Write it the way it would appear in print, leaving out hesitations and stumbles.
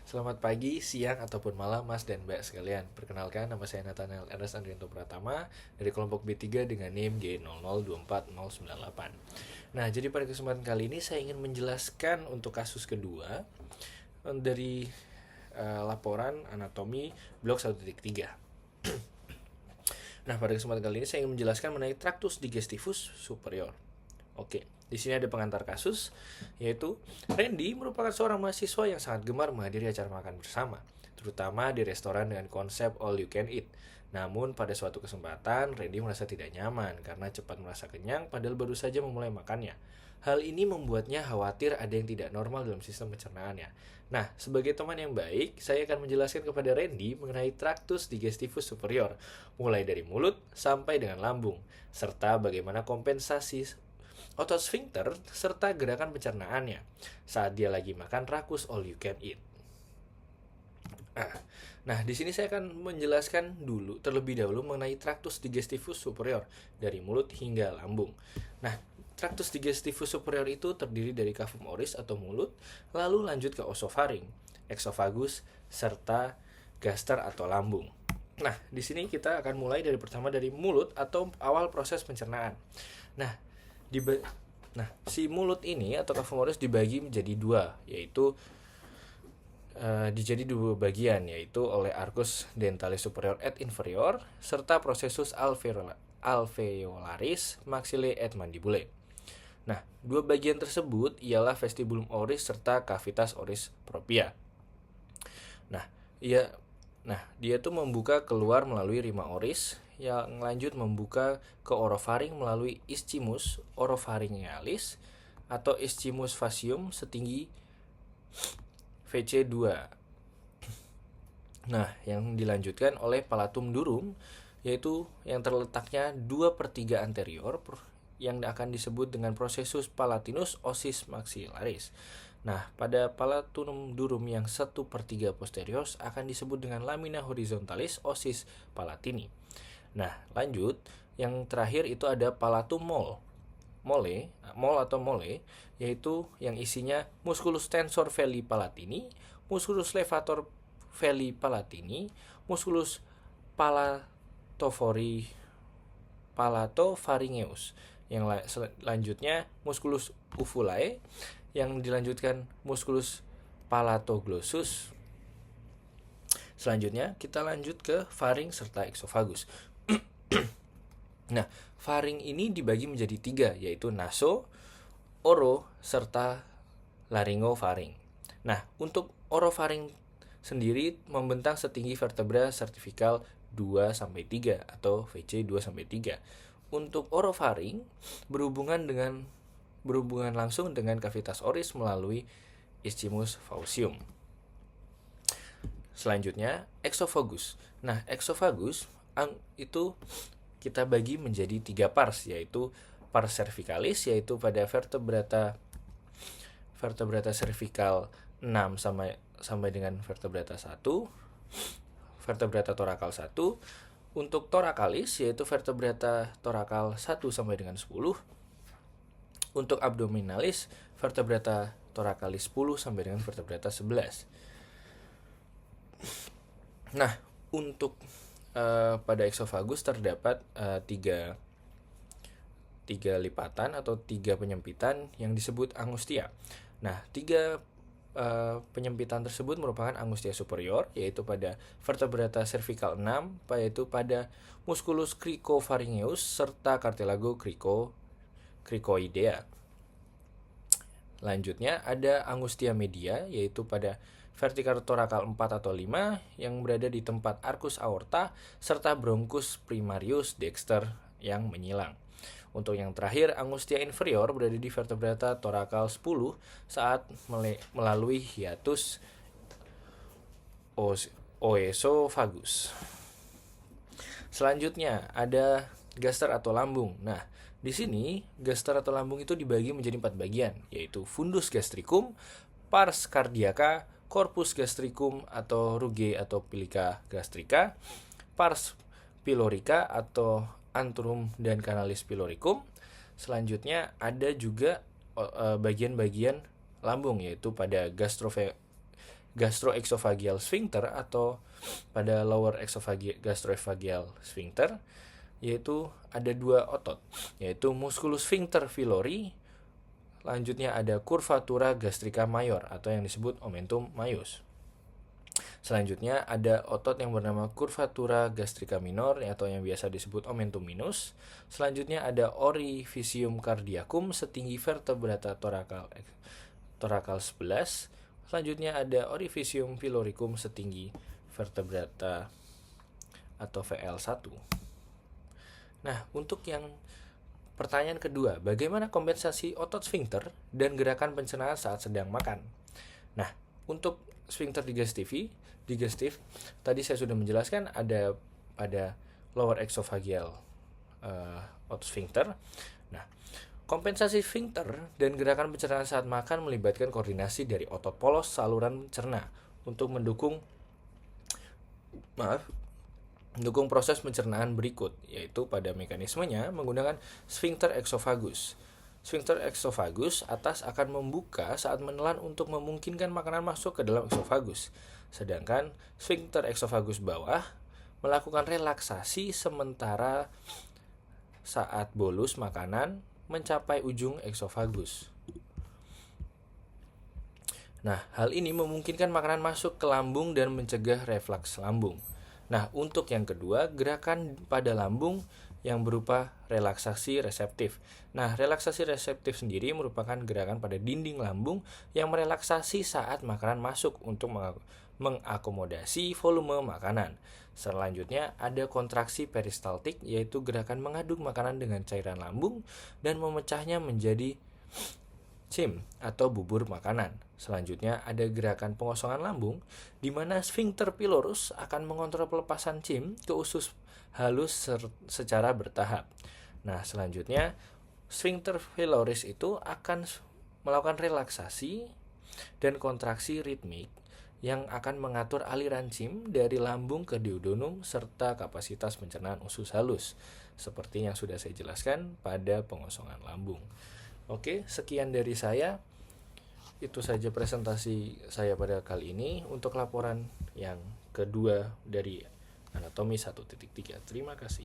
Selamat pagi, siang, ataupun malam Mas dan Mbak sekalian. Perkenalkan, nama saya Nathanael Ernest Andrianto Pratama dari kelompok B3 dengan NIM G00240988. Nah, jadi pada kesempatan kali ini saya ingin menjelaskan untuk kasus kedua dari laporan anatomi blok 1.3. Nah, pada kesempatan kali ini saya ingin menjelaskan mengenai traktus digestivus superior. Oke, di sini ada pengantar kasus, yaitu Randy merupakan seorang mahasiswa yang sangat gemar menghadiri acara makan bersama, terutama di restoran dengan konsep all you can eat. Namun pada suatu kesempatan, Randy merasa tidak nyaman karena cepat merasa kenyang padahal baru saja memulai makannya. Hal ini membuatnya khawatir ada yang tidak normal dalam sistem pencernaannya. Nah, sebagai teman yang baik, saya akan menjelaskan kepada Randy mengenai traktus digestivus superior, mulai dari mulut sampai dengan lambung, serta bagaimana kompensasi otot sphincter, serta gerakan pencernaannya saat dia lagi makan rakus all you can eat. Nah, di sini saya akan menjelaskan terlebih dahulu mengenai traktus digestivus superior dari mulut hingga lambung. Nah, traktus digestivus superior itu terdiri dari cavum oris atau mulut, lalu lanjut ke osofaring, esophagus, serta gaster atau lambung. Nah, di sini kita akan mulai pertama dari mulut atau awal proses pencernaan. Nah, si mulut ini atau cavum oris dibagi menjadi dua, yaitu dijadi dua bagian, yaitu oleh arcus dentalis superior et inferior serta processus alveolaris maxillae et mandibulae. Nah, dua bagian tersebut ialah vestibulum oris serta cavitas oris propria. Dia tuh membuka keluar melalui rima oris, yang lanjut membuka ke orofaring melalui ischimus oropharyngealis atau ischimus facium setinggi VC2. Nah, yang dilanjutkan oleh palatum durum, yaitu yang terletaknya 2/3 anterior, yang akan disebut dengan processus palatinus osis maxillaris. Nah, pada palatum durum yang 1/3 posterior akan disebut dengan lamina horizontalis osis palatini. Nah, lanjut, yang terakhir itu ada palatum mole, yaitu yang isinya musculus tensor veli palatini, musculus levator veli palatini, musculus palatopharyngeus. Yang selanjutnya musculus uvulae, yang dilanjutkan musculus palatoglossus. Selanjutnya kita lanjut ke faring serta esophagus. Nah, faring ini dibagi menjadi 3, yaitu naso, oro, serta laryngofaring. Nah, untuk orofaring sendiri membentang setinggi vertebra cervical 2-3 atau VC 2-3. Untuk orofaring berhubungan langsung dengan cavitas oris melalui ischimus faucium. Selanjutnya, esophagus. Nah, esophagus itu kita bagi menjadi 3 pars, yaitu pars cervicalis, yaitu pada vertebrata cervical 6 sampai dengan vertebrata 1, vertebrata torakal 1. Untuk thoracalis, yaitu vertebrata torakal 1 sampai dengan 10. Untuk abdominalis, vertebrata thoracalis 10 sampai dengan vertebrata 11. Nah, untuk pada esophagus terdapat 3 lipatan atau 3 penyempitan yang disebut angustia. Nah, 3 penyempitan tersebut merupakan angustia superior, yaitu pada vertebrata cervical 6, yaitu pada musculus cricopharyngeus serta cartilago cricoidea. Lanjutnya ada angustia media, yaitu pada vertikal torakal 4 atau 5 yang berada di tempat arcus aorta serta bronchus primarius dexter yang menyilang. Untuk yang terakhir, angustia inferior berada di vertebrata torakal 10 saat melalui hiatus oesophagus. Selanjutnya ada gaster atau lambung. Nah, di sini gaster atau lambung itu dibagi menjadi 4 bagian, yaitu fundus gastricum, pars cardiaca, corpus gastricum atau rugae atau pilica gastrica, pars pylorica atau antrum dan canalis pyloricum. Selanjutnya ada juga bagian-bagian lambung, yaitu pada gastroesophageal sphincter atau pada lower gastroesophageal sphincter, yaitu ada dua otot, yaitu musculus sphincter pylori, lanjutnya ada curvatura gastrica major atau yang disebut omentum majus. Selanjutnya ada otot yang bernama curvatura gastrica minor atau yang biasa disebut omentum minus. Selanjutnya ada orificium cardiacum setinggi vertebrata thoracal 11. Selanjutnya ada orificium pyloricum setinggi vertebrata atau VL1. Nah, untuk yang pertanyaan kedua, bagaimana kompensasi otot sphincter dan gerakan pencernaan saat sedang makan? Nah, untuk sphincter digestif, tadi saya sudah menjelaskan ada pada lower esophageal otot sphincter. Nah, kompensasi sphincter dan gerakan pencernaan saat makan melibatkan koordinasi dari otot polos saluran cerna untuk mendukung proses pencernaan berikut, yaitu pada mekanismenya menggunakan sphincter esophagus. Sphincter esophagus atas akan membuka saat menelan untuk memungkinkan makanan masuk ke dalam esophagus, sedangkan sphincter esophagus bawah melakukan relaksasi sementara saat bolus makanan mencapai ujung esophagus. Nah, hal ini memungkinkan makanan masuk ke lambung dan mencegah refleks lambung. Nah, untuk yang kedua, gerakan pada lambung yang berupa relaksasi reseptif. Nah, relaksasi reseptif sendiri merupakan gerakan pada dinding lambung yang merelaksasi saat makanan masuk untuk mengakomodasi volume makanan. Selanjutnya ada kontraksi peristaltik, yaitu gerakan mengaduk makanan dengan cairan lambung dan memecahnya menjadi CIM atau bubur makanan. Selanjutnya ada gerakan pengosongan lambung di mana sphincter pylorus akan mengontrol pelepasan CIM ke usus halus secara bertahap. Nah, selanjutnya sphincter pylorus itu akan melakukan relaksasi dan kontraksi ritmik yang akan mengatur aliran CIM dari lambung ke duodenum serta kapasitas pencernaan usus halus, seperti yang sudah saya jelaskan pada pengosongan lambung. Oke, sekian dari saya. Itu saja presentasi saya pada kali ini untuk laporan yang kedua dari Anatomi 1.3. Terima kasih.